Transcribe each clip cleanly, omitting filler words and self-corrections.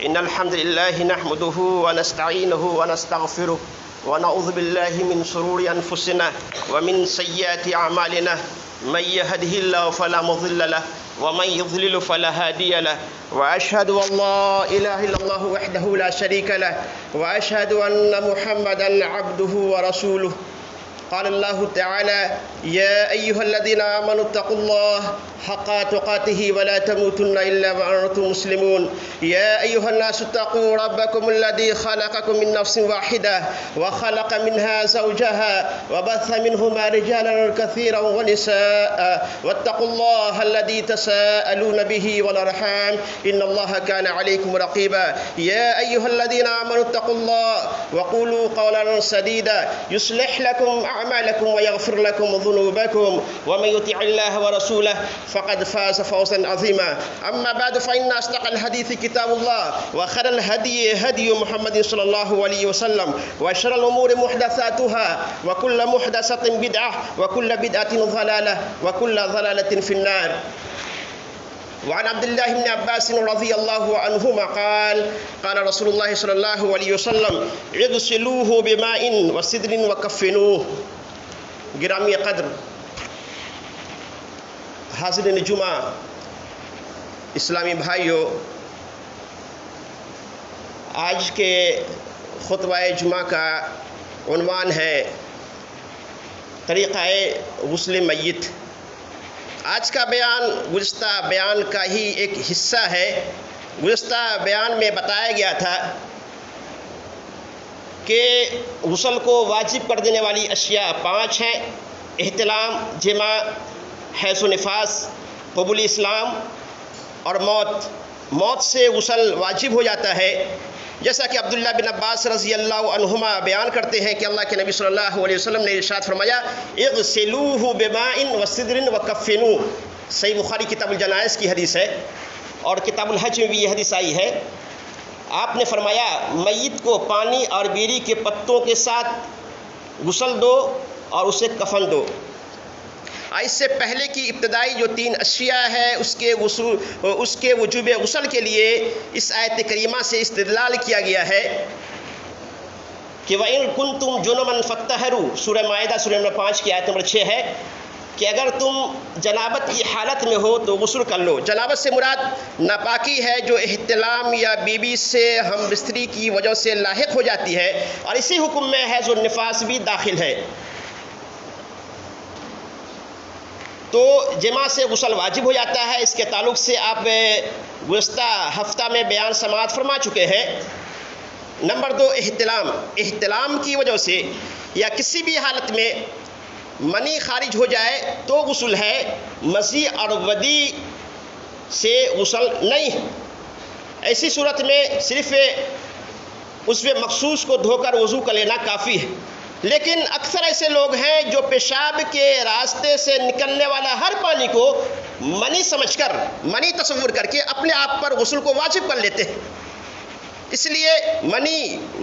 إن الحمد لله نحمده ونستعينه ونستغفره ونعوذ بالله من شرور أنفسنا ومن سيئات أعمالنا من يهده الله فلا مضل له ومن يضلل فلا هادي له وأشهد أن لا إله إلا الله وحده لا شريك له وأشهد أن محمدا عبده ورسوله. قال الله تعالى: يا أيها الذين آمنوا اتقوا الله حق تقاته ولا تموتن إلا وأنتم مسلمون. يا أيها الناس اتقوا ربكم الذي خلقكم من نفس واحدة وخلق منها زوجها وبث منهما رجالا كثيرا ونساء واتقوا الله الذي تساءلون به والأرحام إن الله كان عليكم رقيبا. يا أيها الذين آمنوا اتقوا الله وقولوا قولا سديدا يصلح لكم أعمالكم ويغفر لكم ذنوبكم ومن يطع الله ورسوله فقد فاز فوزا عظيما. أما بعد فإن أصدق الحديث كتاب الله وخير الهدي هدي محمد صلى الله عليه وسلم وشر الأمور محدثاتها وكل محدثة بدعة وكل بدعة ضلالة وكل ضلالة في النار. وعن عبد الله بن عباس رضي الله عنهما قال: قال رسول الله صلى الله عليه وسلم: اغسلوه بماء وسدر وكفنوه. گرامی قدر حاضرین جمعہ اسلامی بھائیوں، آج کے خطبہ جمعہ کا عنوان ہے طریقہ غسل میت. آج کا بیان گزشتہ بیان کا ہی ایک حصہ ہے. گزشتہ بیان میں بتایا گیا تھا کہ غسل کو واجب کر دینے والی اشیاء 5 ہیں: احتلام، جماع، حیض و نفاس، قبول اسلام اور موت. موت سے غسل واجب ہو جاتا ہے، جیسا کہ عبداللہ بن عباس رضی اللہ عنہما بیان کرتے ہیں کہ اللہ کے نبی صلی اللہ علیہ وسلم نے ارشاد فرمایا: اغسلوہ بماء وسدر وکفنوہ. صحیح بخاری کتاب الجنائز کی حدیث ہے اور کتاب الحج میں بھی یہ حدیث آئی ہے. آپ نے فرمایا میت کو پانی اور بیری کے پتوں کے ساتھ غسل دو اور اسے کفن دو. اس سے پہلے کی ابتدائی جو 3 اشیاء ہے اس کے وجوب غسل کے لیے اس آیت کریمہ سے استدلال کیا گیا ہے کہ وَإِن كُنتُمْ جُنُبًا فَاطَّهِرُوا. سورہ مائدہ سورہ نمبر 5 کی آیت نمبر 6 ہے کہ اگر تم جنابت کی حالت میں ہو تو غسل کر لو. جنابت سے مراد ناپاکی ہے جو احتلام یا بیوی سے ہم بستری کی وجہ سے لاحق ہو جاتی ہے، اور اسی حکم میں حیض و نفاس بھی داخل ہے. تو جماع سے غسل واجب ہو جاتا ہے. اس کے تعلق سے آپ گزشتہ ہفتہ میں بیان سماعت فرما چکے ہیں. نمبر 2، احتلام. احتلام کی وجہ سے یا کسی بھی حالت میں منی خارج ہو جائے تو غسل ہے، مزی اور ودی سے غسل نہیں. ایسی صورت میں صرف عضو مخصوص کو دھو کر وضو کر لینا کافی ہے. لیکن اکثر ایسے لوگ ہیں جو پیشاب کے راستے سے نکلنے والا ہر پانی کو منی سمجھ کر، منی تصور کر کے اپنے آپ پر غسل کو واجب کر لیتے ہیں. اس لیے منی،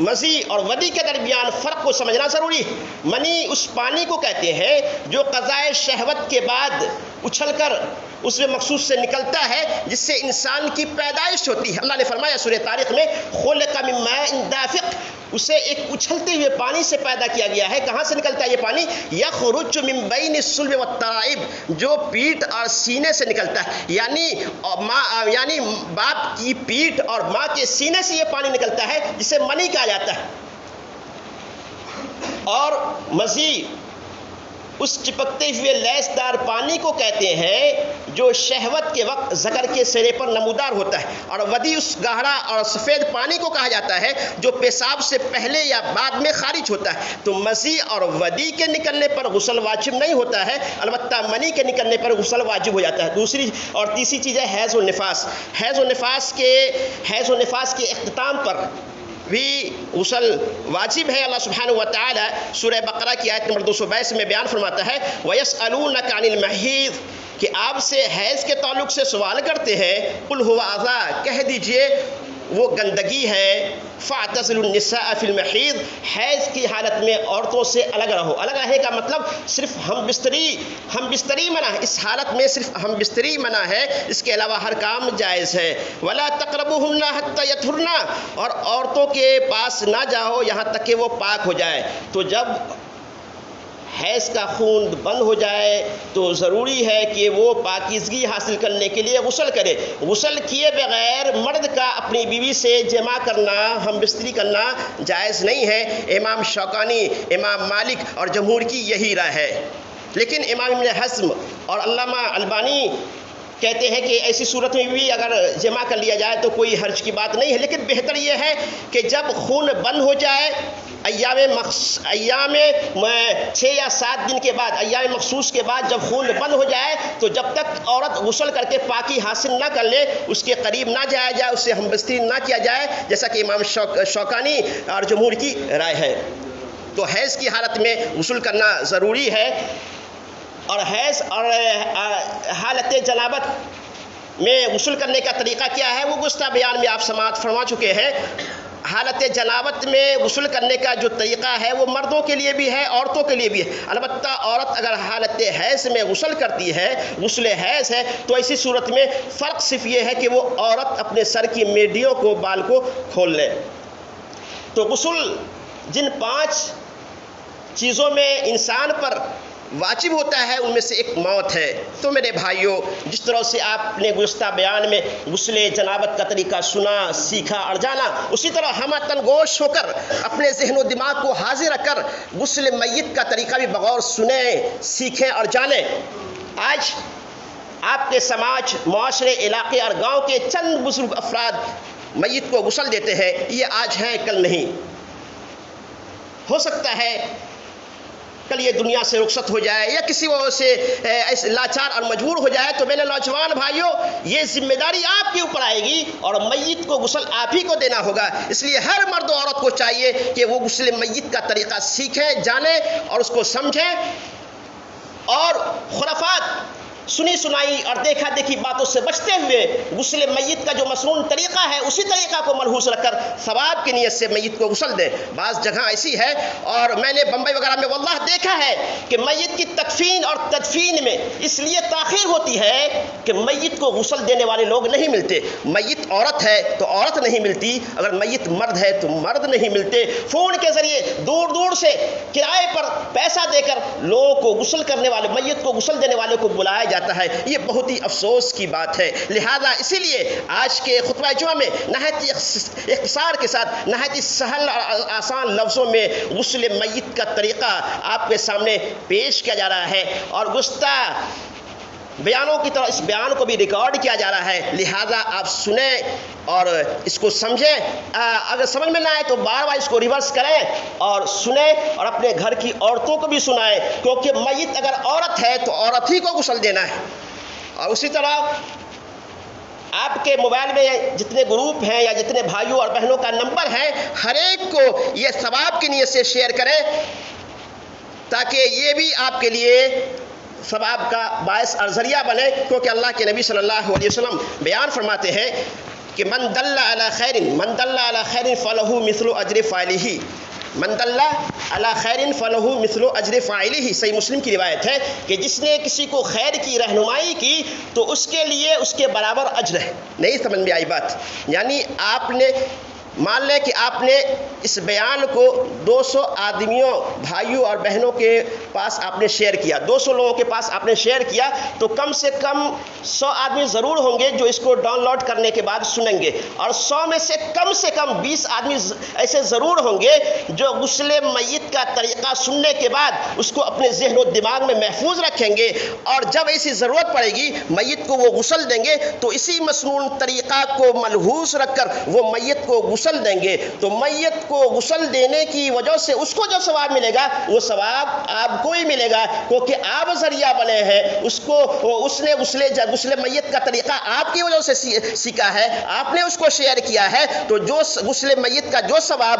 مزی اور ودی کے درمیان فرق کو سمجھنا ضروری ہے. منی اس پانی کو کہتے ہیں جو قضاء شہوت کے بعد اچھل کر اس میں مخصوص سے نکلتا ہے، جس سے انسان کی پیدائش ہوتی ہے. اللہ نے فرمایا سورہ طارق میں: خلق من ماء دافق. اسے ایک اچھلتے ہوئے پانی سے پیدا کیا گیا ہے. کہاں سے نکلتا ہے یہ پانی؟ یخرج من بین الصلب والترائب. جو پیٹھ اور سینے سے نکلتا ہے، یعنی باپ کی پیٹھ اور ماں کے سینے سے یہ پانی نکلتا ہے جسے منی کہا جاتا ہے. اور مزید اس چپکتے ہوئے لیس دار پانی کو کہتے ہیں جو شہوت کے وقت ذکر کے سرے پر نمودار ہوتا ہے. اور ودی اس گہرا اور سفید پانی کو کہا جاتا ہے جو پیشاب سے پہلے یا بعد میں خارج ہوتا ہے. تو مزی اور ودی کے نکلنے پر غسل واجب نہیں ہوتا ہے، البتہ منی کے نکلنے پر غسل واجب ہو جاتا ہے. دوسری اور تیسری چیز ہے حیض و نفاس. حیض و نفاس کے اختتام پر بھی غسل واجب ہے. اللہ سبحانہ و تعالی سورہ بقرہ کی آیت نمبر 222 میں بیان فرماتا ہے: وَيَسْأَلُونَكَ عَنِ الْمَحِيضِ. کہ آپ سے حیض کے تعلق سے سوال کرتے ہیں. قُلْ هُوَ أَذًى. کہہ دیجئے وہ گندگی ہے. فاعتزلوا النساء فی المحیض، حیض کی حالت میں عورتوں سے الگ رہو۔ الگ رہنے کا مطلب صرف ہم بستری منع ہے، اس حالت میں صرف ہم بستری منع ہے، اس کے علاوہ ہر کام جائز ہے۔ ولا تقربوهن حتى يطهرن، اور عورتوں کے پاس نہ جاؤ یہاں تک کہ وہ پاک ہو جائے۔ تو جب حیض کا خون بند ہو جائے تو ضروری ہے کہ وہ پاکیزگی حاصل کرنے کے لیے غسل کرے۔ غسل کیے بغیر مرد کا اپنی بیوی سے جماع کرنا، ہم بستری کرنا جائز نہیں ہے۔ امام شوکانی، امام مالک اور جمہور کی یہی رائے ہے۔ لیکن امام ابن حزم اور علامہ البانی کہتے ہیں کہ ایسی صورت میں بھی اگر جمع کر لیا جائے تو کوئی حرج کی بات نہیں ہے، لیکن بہتر یہ ہے کہ جب خون بند ہو جائے، ایام 6 یا 7 دن کے بعد، ایام مخصوص کے بعد جب خون بند ہو جائے تو جب تک عورت غسل کر کے پاکی حاصل نہ کر لے اس کے قریب نہ جایا جائے، اس سے ہم بستری نہ کیا جائے، جیسا کہ امام شوکانی اور جمہور کی رائے ہے۔ تو حیض کی حالت میں غسل کرنا ضروری ہے، اور حیض اور حالت جنابت میں غسل کرنے کا طریقہ کیا ہے وہ گزشتہ بیان میں آپ سماعت فرما چکے ہیں۔ حالت جنابت میں غسل کرنے کا جو طریقہ ہے وہ مردوں کے لیے بھی ہے، عورتوں کے لیے بھی ہے۔ البتہ عورت اگر حالت حیض میں غسل کرتی ہے، غسل حیض ہے، تو ایسی صورت میں فرق صرف یہ ہے کہ وہ عورت اپنے سر کی میڈیوں کو، بال کو کھول لے۔ تو غسل جن 5 چیزوں میں انسان پر واجب ہوتا ہے ان میں سے ایک موت ہے۔ تو میرے بھائیوں، جس طرح سے آپ نے گزشتہ بیان میں غسل جنابت کا طریقہ سنا، سیکھا اور جانا، اسی طرح ہم تنگوش ہو کر اپنے ذہن و دماغ کو حاضر رکھ کر غسل میت کا طریقہ بھی بغور سنیں، سیکھیں اور جانیں۔ آج آپ کے سماج، معاشرے، علاقے اور گاؤں کے چند بزرگ افراد میت کو غسل دیتے ہیں، یہ آج ہیں کل نہیں۔ ہو سکتا ہے کل یہ دنیا سے رخصت ہو جائے یا کسی وجہ سے لاچار اور مجبور ہو جائے، تو میرے نوجوان بھائیوں، یہ ذمہ داری آپ کے اوپر آئے گی اور میت کو غسل آپ ہی کو دینا ہوگا۔ اس لیے ہر مرد و عورت کو چاہیے کہ وہ غسل میت کا طریقہ سیکھیں، جانیں اور اس کو سمجھیں، اور خرافات، سنی سنائی اور دیکھا دیکھی باتوں سے بچتے ہوئے غسل میت کا جو مسنون طریقہ ہے اسی طریقہ کو ملحوظ رکھ کر ثواب کی نیت سے میت کو غسل دیں۔ بعض جگہ ایسی ہے، اور میں نے بمبئی وغیرہ میں واللہ دیکھا ہے کہ میت کی تکفین اور تدفین میں اس لیے تاخیر ہوتی ہے کہ میت کو غسل دینے والے لوگ نہیں ملتے۔ میت عورت ہے تو عورت نہیں ملتی، اگر میت مرد ہے تو مرد نہیں ملتے۔ فون کے ذریعے دور دور سے کرائے پر پیسہ دے کر لوگوں کو غسل کرنے والے، میت کو غسل دینے والے کو بلایا جاتا ہے، یہ بہت ہی افسوس کی بات ہے۔ لہذا اسی لیے آج کے خطبہ جمعہ میں نہایت اختصار کے ساتھ، نہایت سہل اور آسان لفظوں میں غسل میت کا طریقہ آپ کے سامنے پیش کیا جا رہا ہے، اور گزشتہ بیانوں کی طرح اس بیان کو بھی ریکارڈ کیا جا رہا ہے۔ لہذا آپ سنیں اور اس کو سمجھیں، اگر سمجھ میں نہ آئے تو بار بار اس کو ریورس کریں اور سنیں، اور اپنے گھر کی عورتوں کو بھی سنائیں، کیونکہ میت اگر عورت ہے تو عورت ہی کو غسل دینا ہے۔ اور اسی طرح آپ کے موبائل میں جتنے گروپ ہیں یا جتنے بھائیوں اور بہنوں کا نمبر ہے، ہر ایک کو یہ ثواب کی نیت سے شیئر کریں، تاکہ یہ بھی آپ کے لیے ثواب کا باعث اور ذریعہ بنے، کیونکہ اللہ کے نبی صلی اللہ علیہ وسلم بیان فرماتے ہیں کہ من دل علی خیر فلہ مثل اجر فاعلہ، من دل علی خیر فلہ مثل اجر فاعلہ۔ صحیح مسلم کی روایت ہے کہ جس نے کسی کو خیر کی رہنمائی کی تو اس کے لیے اس کے برابر اجر ہے۔ نہیں سمجھ میں آئی بات؟ یعنی آپ نے مان لیں کہ آپ نے اس بیان کو 200 آدمیوں، بھائیوں اور بہنوں کے پاس آپ نے شیئر کیا، 200 لوگوں کے پاس آپ نے شیئر کیا، تو کم سے کم 100 آدمی ضرور ہوں گے جو اس کو ڈاؤن لوڈ کرنے کے بعد سنیں گے، اور 100 میں سے کم 20 آدمی ایسے ضرور ہوں گے جو غسل میت کا طریقہ سننے کے بعد اس کو اپنے ذہن و دماغ میں محفوظ رکھیں گے، اور جب ایسی ضرورت پڑے گی میت کو وہ غسل دیں گے تو اسی مسنون طریقہ کو ملحوظ رکھ کر وہ میت کو غسل دیں گے۔ تو میت کو غسل دینے کی وجہ سے اس کو جو ثواب ملے گا وہ ثواب آپ کو ہی ملے گا، کیونکہ آپ ذریعہ بنے ہیں، اس نے غسل میت کا طریقہ آپ کی وجہ سے سیکھا ہے، آپ نے اس کو شیئر کیا ہے، تو جو غسل میت کا جو ثواب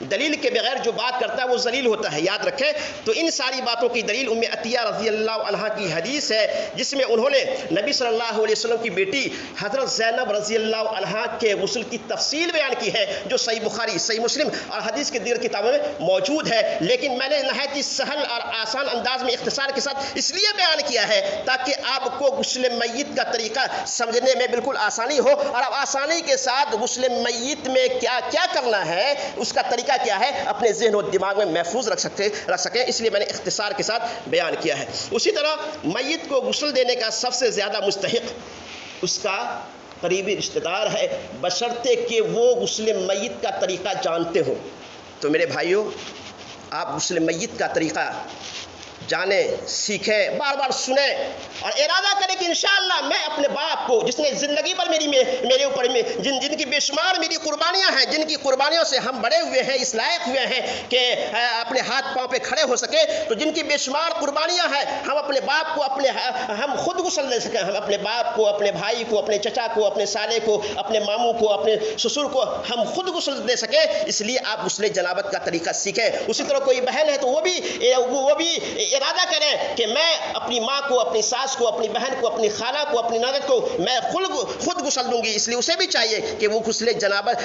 دلیل کے بغیر جو بات کرتا ہے وہ ذلیل ہوتا ہے، یاد رکھیں۔ تو ان ساری باتوں کی دلیل ام عطیہ رضی اللہ عنہا کی حدیث ہے، جس میں انہوں نے نبی صلی اللہ علیہ وسلم کی بیٹی حضرت زینب رضی اللہ عنہا کے غسل کی تفصیل بیان کی ہے، جو صحیح بخاری، صحیح مسلم اور حدیث کی دیگر کتابوں میں موجود ہے۔ لیکن میں نے نہایت ہی سہل اور آسان انداز میں اختصار کے ساتھ اس لیے بیان کیا ہے تاکہ آپ کو غسل میت کا طریقہ سمجھنے میں بالکل آسانی ہو، اور آپ آسانی کے ساتھ غسل میت میں کیا کیا کرنا ہے، اس کا طریقہ کیا ہے، اپنے ذہن و دماغ میں محفوظ رکھ سکیں، اس لیے میں نے اختصار کے ساتھ بیان کیا ہے۔ اسی طرح میت کو غسل دینے کا سب سے زیادہ مستحق اس کا قریبی رشتہ دار ہے، بشرطے کہ وہ غسل میت کا طریقہ جانتے ہو۔ تو میرے بھائیوں، آپ غسل میت کا طریقہ جانیں، سیکھیں، بار بار سنیں اور ارادہ کریں کہ انشاءاللہ میں اپنے باپ کو، جس نے زندگی پر میرے اوپر جن کی بے شمار میری قربانیاں ہیں، جن کی قربانیوں سے ہم بڑے ہوئے ہیں، اس لائق ہوئے ہیں کہ اپنے ہاتھ پاؤں پہ کھڑے ہو سکے، تو جن کی بے شمار قربانیاں ہیں، ہم اپنے باپ کو ہم خود غسل دے سکیں، ہم اپنے باپ کو، اپنے بھائی کو، اپنے چچا کو، اپنے سالے کو، اپنے ماموں کو، اپنے سسر کو ہم خود غسل دے سکیں، اس لیے آپ غسل جنابت کا طریقہ سیکھیں۔ اسی طرح کوئی بہن ہے تو وہ بھی ارادہ کریں کہ میں اپنی ماں کو، اپنی ساس کو، اپنی بہن کو، اپنی خالہ کو، اپنی نند کو میں خود غسل دوں گی، اس لیے اسے بھی چاہیے کہ وہ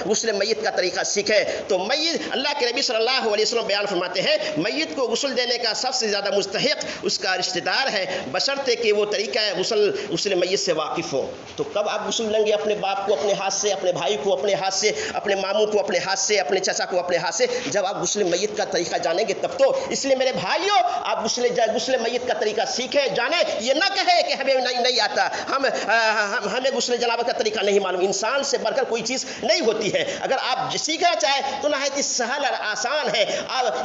غسل میت کا طریقہ سیکھے۔ تو میت، اللہ کے نبی صلی اللہ علیہ وسلم بیان فرماتے ہیں، میت کو غسل دینے کا سب سے زیادہ مستحق اس کا رشتہ دار ہے، بشرطے کہ وہ طریقہ ہے غسل میت سے واقف ہو۔ تو کب آپ غسل لیں گے اپنے باپ کو اپنے ہاتھ سے، اپنے بھائی کو اپنے ہاتھ سے، اپنے ماموں کو اپنے ہاتھ سے، اپنے چچا کو اپنے ہاتھ سے؟ جب آپ غسل میت کا طریقہ جانیں گے تب تو۔ اس لیے میرے بھائیوں، آپ غسل میت کا طریقہ سیکھیں، جانیں، یہ نہ کہیں کہ ہمیں نہیں آتا، ہمیں غسل جنابت کا طریقہ نہیں معلوم۔ انسان سے بڑھ کر کوئی چیز نہیں ہوتی ہے، اگر آپ سیکھنا چاہیں تو نہایت ہی سہل اور آسان ہے،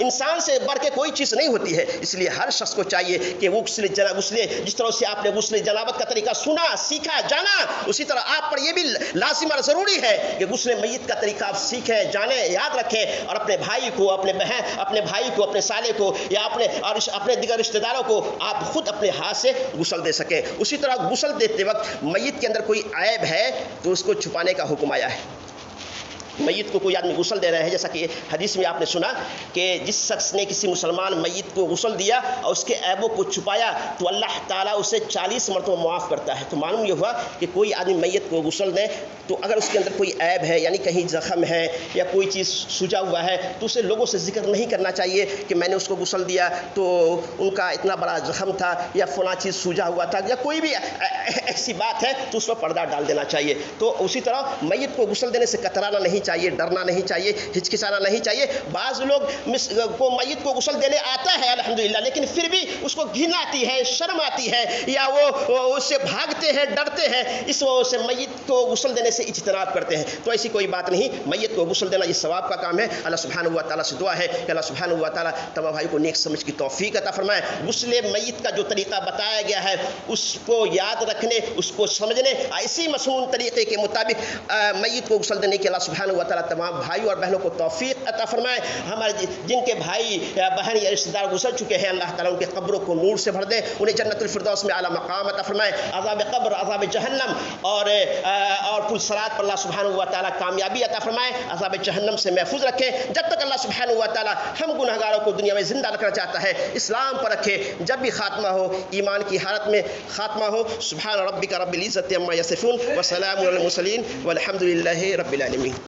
انسان سے بڑھ کے کوئی چیز نہیں ہوتی ہے۔ اس لیے ہر شخص کو چاہیے کہ وہ جس طرح سے آپ نے غسل جنابت کا طریقہ سنا، سیکھا، جانا، اسی طرح آپ پر یہ بھی لازم اور ضروری ہے کہ غسل میت کا طریقہ آپ سیکھیں، جانیں، یاد رکھیں، اور اپنے بھائی کو، اپنے بھائی کو، اپنے سالے کو یا اپنے دیگر رشتہ داروں کو آپ خود اپنے ہاتھ سے غسل دے سکیں۔ اسی طرح غسل دیتے وقت میت کے اندر کوئی عیب ہے تو اس کو چھپانے کا حکم آیا ہے۔ میت کو کوئی آدمی غسل دے رہے ہیں، جیسا کہ حدیث میں آپ نے سنا کہ جس شخص نے کسی مسلمان میت کو غسل دیا اور اس کے عیبوں کو چھپایا تو اللہ تعالیٰ اسے 40 مرتبہ معاف کرتا ہے۔ تو معلوم یہ ہوا کہ کوئی آدمی میت کو غسل دے تو اگر اس کے اندر کوئی عیب ہے، یعنی کہیں زخم ہے یا کوئی چیز سوجا ہوا ہے، تو اسے لوگوں سے ذکر نہیں کرنا چاہیے کہ میں نے اس کو غسل دیا تو ان کا اتنا بڑا زخم تھا یا فلاں چیز سوجا ہوا تھا، یا کوئی بھی ایسی بات ہے تو اس پر پردہ ڈال دینا چاہیے۔ تو اسی طرح میت کو غسل دینے سے کترانا نہیں چاہیے، ڈرنا نہیں چاہیے، ہچکچانا نہیں چاہیے۔ بعض لوگ کو میت کو غسل دینے آتا ہے الحمدللہ، لیکن پھر بھی اس کو گھن آتی ہے، شرم آتی ہے، یا وہ اس سے بھاگتے ہیں، ڈرتے ہیں، اس وجہ سے میت کو غسل دینے سے اجتناب کرتے ہیں۔ تو ایسی کوئی بات نہیں، میت کو غسل دینا یہ ثواب کا کام ہے۔ اللہ سبحانہ و تعالیٰ سے دعا ہے کہ اللہ سبحانہ و تعالیٰ تمام بھائی کو نیک سمجھ کی توفیق عطا فرمائے۔ غسل میت کا جو طریقہ بتایا گیا ہے اس کو یاد رکھنے، اس کو سمجھنے، اسی مسنون طریقے کے مطابق میت کو غسل دینے کے اللہ سبحانہ و تعالیٰ تمام بھائیوں اور بہنوں کو توفیق عطا فرمائے۔ ہمارے جن کے بھائی یا بہن یا رشتہ دار گزر چکے ہیں، اللہ تعالیٰ ان کے قبروں کو نور سے بھر دے، انہیں جنت الفردوس میں اعلیٰ مقام عطا فرمائے۔ عذاب قبر، عذاب جہنم اور پل صراط پر اللہ سبحانہ و تعالیٰ کامیابی عطا فرمائے، عذاب جہنم سے محفوظ رکھے۔ جب تک اللہ سبحانہ و تعالیٰ ہم گنہگاروں کو دنیا میں زندہ رکھنا چاہتا ہے، اسلام پر رکھے، جب بھی خاتمہ ہو ایمان کی حالت میں خاتمہ ہو۔ سبحان ربک رب العزت عما یصفون وسلام علی المرسلین والحمد للہ رب العالمین۔